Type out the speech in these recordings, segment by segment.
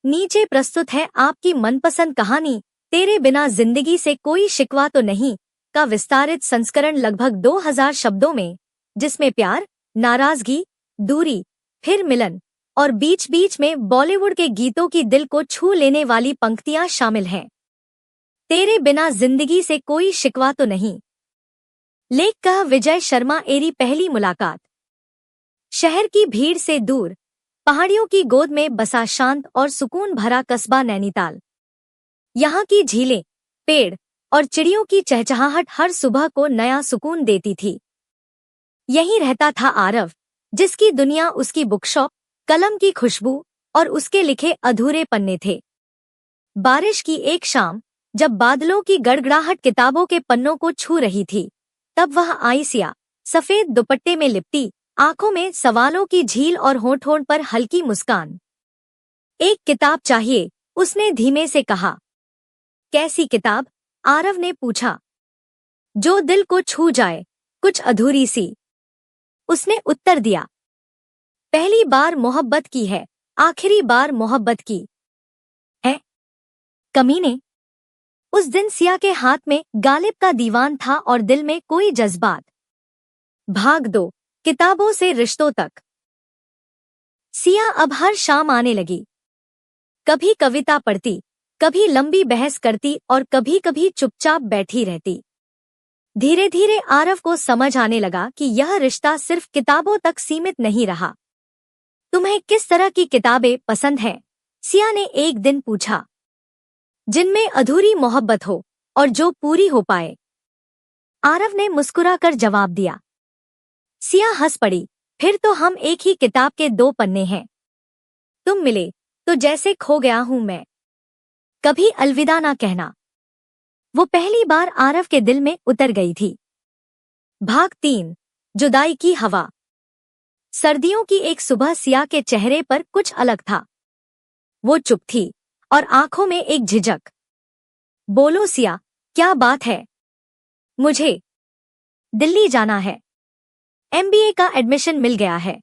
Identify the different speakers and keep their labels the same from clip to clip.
Speaker 1: नीचे प्रस्तुत है आपकी मनपसंद कहानी तेरे बिना जिंदगी से कोई शिकवा तो नहीं का विस्तारित संस्करण लगभग 2000 शब्दों में, जिसमें प्यार, नाराजगी, दूरी, फिर मिलन और बीच बीच में बॉलीवुड के गीतों की दिल को छू लेने वाली पंक्तियां शामिल हैं। तेरे बिना जिंदगी से कोई शिकवा तो नहीं। लेखक विजय शर्मा। एरी पहली मुलाकात। शहर की भीड़ से दूर, पहाड़ियों की गोद में बसा शांत और सुकून भरा कस्बा नैनीताल। यहाँ की झीलें, पेड़ और चिड़ियों की चहचहाहट हर सुबह को नया सुकून देती थी। यहीं रहता था आरव, जिसकी दुनिया उसकी बुकशॉप, कलम की खुशबू और उसके लिखे अधूरे पन्ने थे। बारिश की एक शाम, जब बादलों की गड़गड़ाहट किताबों के पन्नों को छू रही थी, तब वह आई सिया, सफेद दुपट्टे में लिपटी, आंखों में सवालों की झील और होंठ पर हल्की मुस्कान। एक किताब चाहिए, उसने धीमे से कहा। कैसी किताब? आरव ने पूछा। जो दिल को छू जाए, कुछ अधूरी सी, उसने उत्तर दिया। पहली बार मोहब्बत की है, आखिरी बार मोहब्बत की है, कमीने। उस दिन सिया के हाथ में गालिब का दीवान था और दिल में कोई जज्बात। भाग दो किताबों से रिश्तों तक। सिया अब हर शाम आने लगी। कभी कविता पढ़ती, कभी लंबी बहस करती और कभी कभी चुपचाप बैठी रहती। धीरे धीरे आरव को समझ आने लगा कि यह रिश्ता सिर्फ किताबों तक सीमित नहीं रहा। तुम्हें किस तरह की किताबें पसंद हैं? सिया ने एक दिन पूछा। जिनमें अधूरी मोहब्बत हो और जो पूरी हो पाए, आरव ने मुस्कुराकर जवाब दिया। सिया हंस पड़ी। फिर तो हम एक ही किताब के दो पन्ने हैं। तुम मिले तो जैसे खो गया हूं मैं, कभी अलविदा ना कहना। वो पहली बार आरव के दिल में उतर गई थी। भाग 3। जुदाई की हवा। सर्दियों की एक सुबह सिया के चेहरे पर कुछ अलग था। वो चुप थी और आंखों में एक झिझक। बोलो सिया, क्या बात है? मुझे दिल्ली जाना है। MBA का एडमिशन मिल गया है।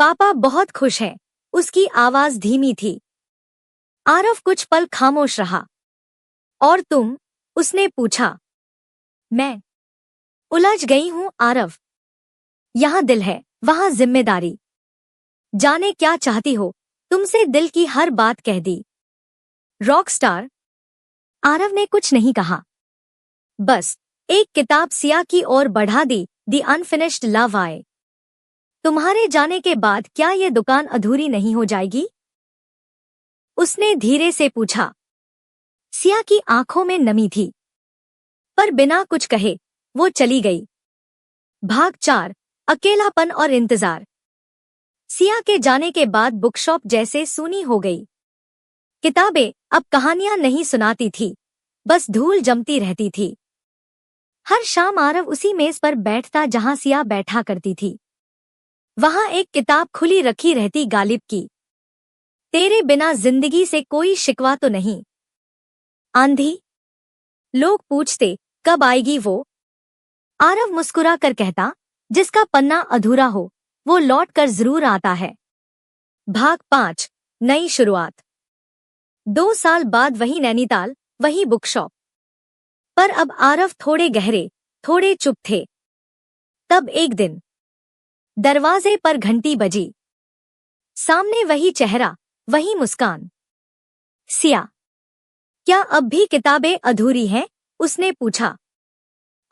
Speaker 1: पापा बहुत खुश हैं। उसकी आवाज धीमी थी। आरव कुछ पल खामोश रहा। और तुम? उसने पूछा। मैं उलझ गई हूं आरव। यहाँ दिल है, वहाँ जिम्मेदारी। जाने क्या चाहती हो? तुमसे दिल की हर बात कह दी। रॉकस्टार? आरव ने कुछ नहीं कहा, बस एक किताब सिया की ओर बढ़ा दी। दी अनफिनिश्ड लव आए। तुम्हारे जाने के बाद क्या ये दुकान अधूरी नहीं हो जाएगी? उसने धीरे से पूछा। सिया की आंखों में नमी थी, पर बिना कुछ कहे वो चली गई। भाग 4। अकेलापन और इंतजार। सिया के जाने के बाद बुकशॉप जैसे सूनी हो गई। किताबें अब कहानियां नहीं सुनाती थी, बस धूल जमती रहती थी। हर शाम आरव उसी मेज पर बैठता जहां सिया बैठा करती थी। वहां एक किताब खुली रखी रहती, गालिब की तेरे बिना जिंदगी से कोई शिकवा तो नहीं। आंधी? लोग पूछते, कब आएगी वो? आरव मुस्कुरा कर कहता, जिसका पन्ना अधूरा हो वो लौट कर जरूर आता है। भाग 5। नई शुरुआत। 2 साल बाद वही नैनीताल, वही बुकशॉप। पर अब आरव थोड़े गहरे, थोड़े चुप थे। तब एक दिन दरवाजे पर घंटी बजी। सामने वही चेहरा, वही मुस्कान। सिया, क्या अब भी किताबें अधूरी हैं? उसने पूछा।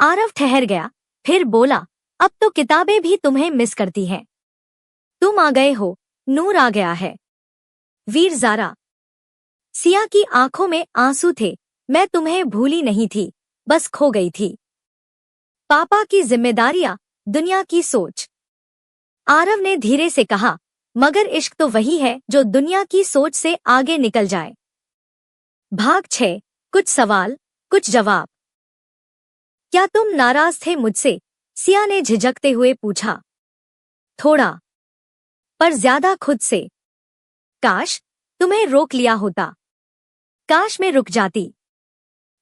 Speaker 1: आरव ठहर गया, फिर बोला, अब तो किताबें भी तुम्हें मिस करती हैं। तुम आ गए हो, नूर आ गया है। वीर ज़ारा। सिया की आंखों में आंसू थे। मैं तुम्हें भूली नहीं थी, बस खो गई थी। पापा की जिम्मेदारियां, दुनिया की सोच। आरव ने धीरे से कहा, मगर इश्क तो वही है जो दुनिया की सोच से आगे निकल जाए। भाग 6। कुछ सवाल, कुछ जवाब। क्या तुम नाराज थे मुझसे? सिया ने झिझकते हुए पूछा। थोड़ा, पर ज्यादा खुद से। काश तुम्हें रोक लिया होता। काश मैं रुक जाती।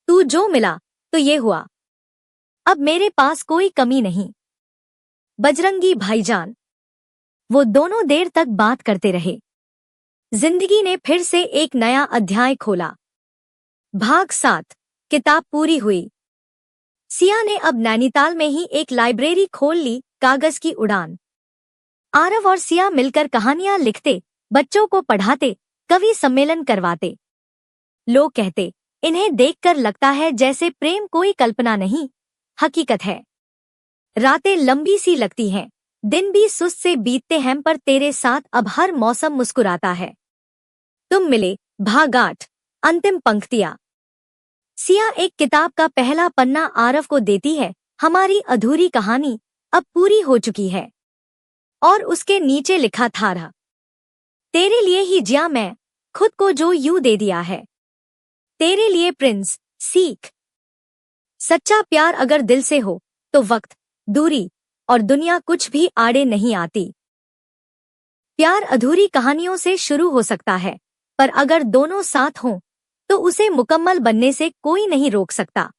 Speaker 1: तू जो मिला तो ये हुआ। अब मेरे पास कोई कमी नहीं। बजरंगी भाईजान। वो दोनों देर तक बात करते रहे। जिंदगी ने फिर से एक नया अध्याय खोला। भाग 7। किताब पूरी हुई। सिया ने अब नैनीताल में ही एक लाइब्रेरी खोल ली। कागज की उड़ान। आरव और सिया मिलकर कहानियां लिखते, बच्चों को पढ़ाते, कवि सम्मेलन करवाते। लोग कहते, इन्हें देखकर लगता है जैसे प्रेम कोई कल्पना नहीं, हकीकत है। रातें लंबी सी लगती हैं, दिन भी सुस्त से बीतते हैं, पर तेरे साथ अब हर मौसम मुस्कुराता है। तुम मिले। भाग 8। अंतिम पंक्तियां। सिया एक किताब का पहला पन्ना आरव को देती है। हमारी अधूरी कहानी अब पूरी हो चुकी है। और उसके नीचे लिखा था, तेरे लिए ही जिया मैं, खुद को जो यूं दे दिया है। तेरे लिए प्रिंस। सीख। सच्चा प्यार अगर दिल से हो तो वक्त, दूरी और दुनिया कुछ भी आड़े नहीं आती। प्यार अधूरी कहानियों से शुरू हो सकता है, पर अगर दोनों साथ हों तो उसे मुकम्मल बनने से कोई नहीं रोक सकता।